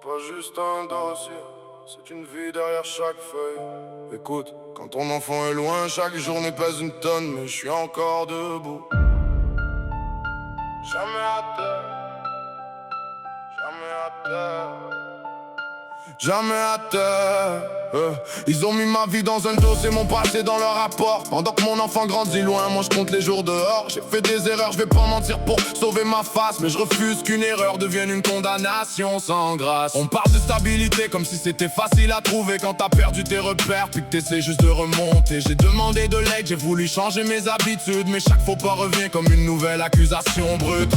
pas juste un dossier, c'est une vie derrière chaque feuille. Écoute, quand ton enfant est loin, chaque journée pèse une tonne, mais je suis encore debout. Jamais à terre, jamais à terre. Jamais à terre. Ils ont mis ma vie dans un dos et mon passé dans leur rapport. Pendant que mon enfant grandit loin, moi je compte les jours dehors. J'ai fait des erreurs, je vais pas mentir pour sauver ma face, mais je refuse qu'une erreur devienne une condamnation sans grâce. On parle de stabilité comme si c'était facile à trouver quand t'as perdu tes repères puis que t'essaies juste de remonter. J'ai demandé de l'aide, j'ai voulu changer mes habitudes, mais chaque faux pas revient comme une nouvelle accusation brute.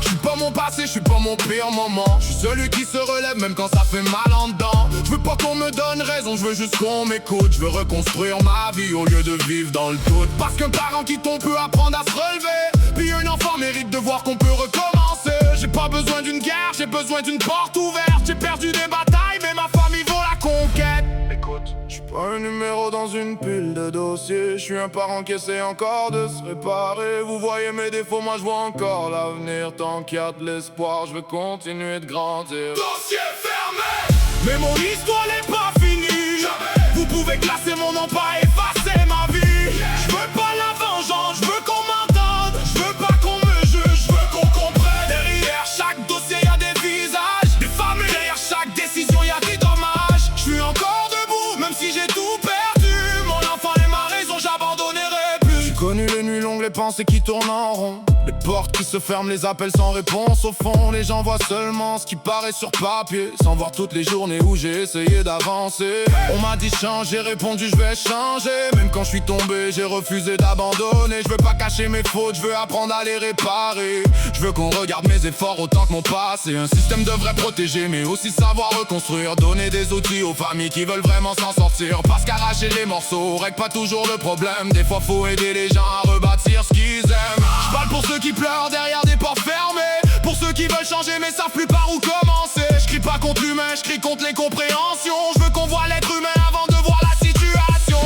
Je suis pas mon passé, je suis pas mon pire moment. Je suis celui qui se relève même quand ça fait mal en dedans. Je veux pas qu'on me donne raison, je veux juste qu'on m'écoute. Je veux reconstruire ma vie au lieu de vivre dans le doute. Parce qu'un parent qui tombe peut apprendre à se relever, puis un enfant mérite de voir qu'on peut recommencer. J'ai pas besoin d'une guerre, j'ai besoin d'une porte ouverte. J'ai perdu des batailles, mais ma famille vaut la conquête. Écoute, je suis pas un numéro dans une pile de dossiers. Je suis un parent qui essaie encore de se réparer. Vous voyez mes défauts, moi je vois encore l'avenir. Tant qu'il y a de l'espoir, je veux continuer de grandir. Dossier fermé! Mais mon histoire n'est pas finie. Jamais. Vous pouvez classer mon nom, pas effacer ma vie. Je veux pas la vengeance, je veux qu'on m'entende. Je veux pas qu'on me juge, je veux qu'on comprenne. Derrière chaque dossier y'a des visages, des familles. Derrière chaque décision y'a des dommages. Je suis encore debout, même si j'ai tout perdu. Mon enfant est ma raison, j'abandonnerai plus. J'ai connu les nuits longues, les pensées qui tournent en rond, les portes qui se ferment, les appels sans réponse. Au fond, les gens voient seulement ce qui paraît sur papier, sans voir toutes les journées où j'ai essayé d'avancer. On m'a dit change, j'ai répondu je vais changer. Même quand je suis tombé, j'ai refusé d'abandonner. Je veux pas cacher mes fautes, je veux apprendre à les réparer. Je veux qu'on regarde mes efforts autant que mon passé. Un système devrait protéger, mais aussi savoir reconstruire. Donner des outils aux familles qui veulent vraiment s'en sortir. Parce qu'arracher les morceaux règle pas toujours le problème. Des fois faut aider les gens à rebâtir ce qu'ils aiment. Je parle pour ceux qui pleurent derrière des portes fermées, pour ceux qui veulent changer mais savent plus par où commencer. Je crie pas contre l'humain, je crie contre les compréhensions. Je veux qu'on voit l'être humain avant de voir la situation.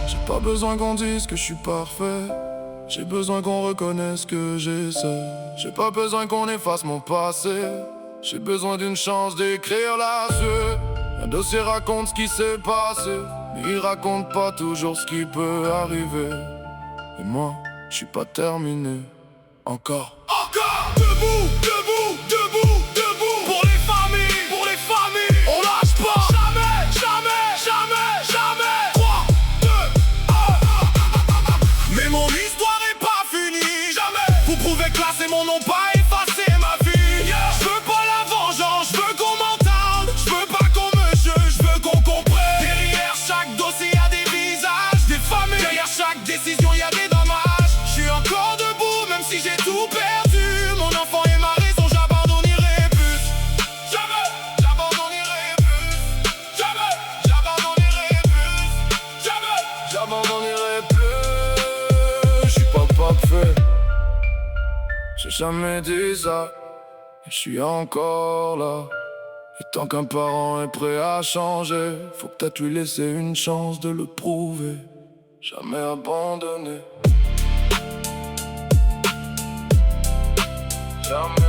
J'ai pas besoin qu'on dise que je suis parfait, j'ai besoin qu'on reconnaisse que j'essaie. J'ai pas besoin qu'on efface mon passé, j'ai besoin d'une chance d'écrire la suite. Un dossier raconte ce qui s'est passé, mais il raconte pas toujours ce qui peut arriver. Et moi, je suis pas terminé. Encore debout, debout, debout, debout. Pour les familles, on lâche pas. Jamais, jamais, jamais, jamais. 3, 2, 1. Mais mon histoire est pas finie. Jamais. Vous pouvez classer mon nom, pas effacer ma vie. Je veux pas la vengeance, je veux qu'on m'entende. Je veux pas qu'on me juge, je veux qu'on comprenne. Derrière chaque dossier y'a des visages, des familles. Derrière chaque décision y'a des dommages. Je suis encore debout, même si j'ai tout perdu. Mon enfant est ma raison, j'abandonnerai plus. Jamais, j'abandonnerai plus. Jamais, j'abandonnerai plus. Jamais, j'abandonnerai plus. Je suis pas parfait, j'ai jamais dit ça, et je suis encore là. Et tant qu'un parent est prêt à changer, faut peut-être lui laisser une chance de le prouver. Jamais abandonné. Jamais.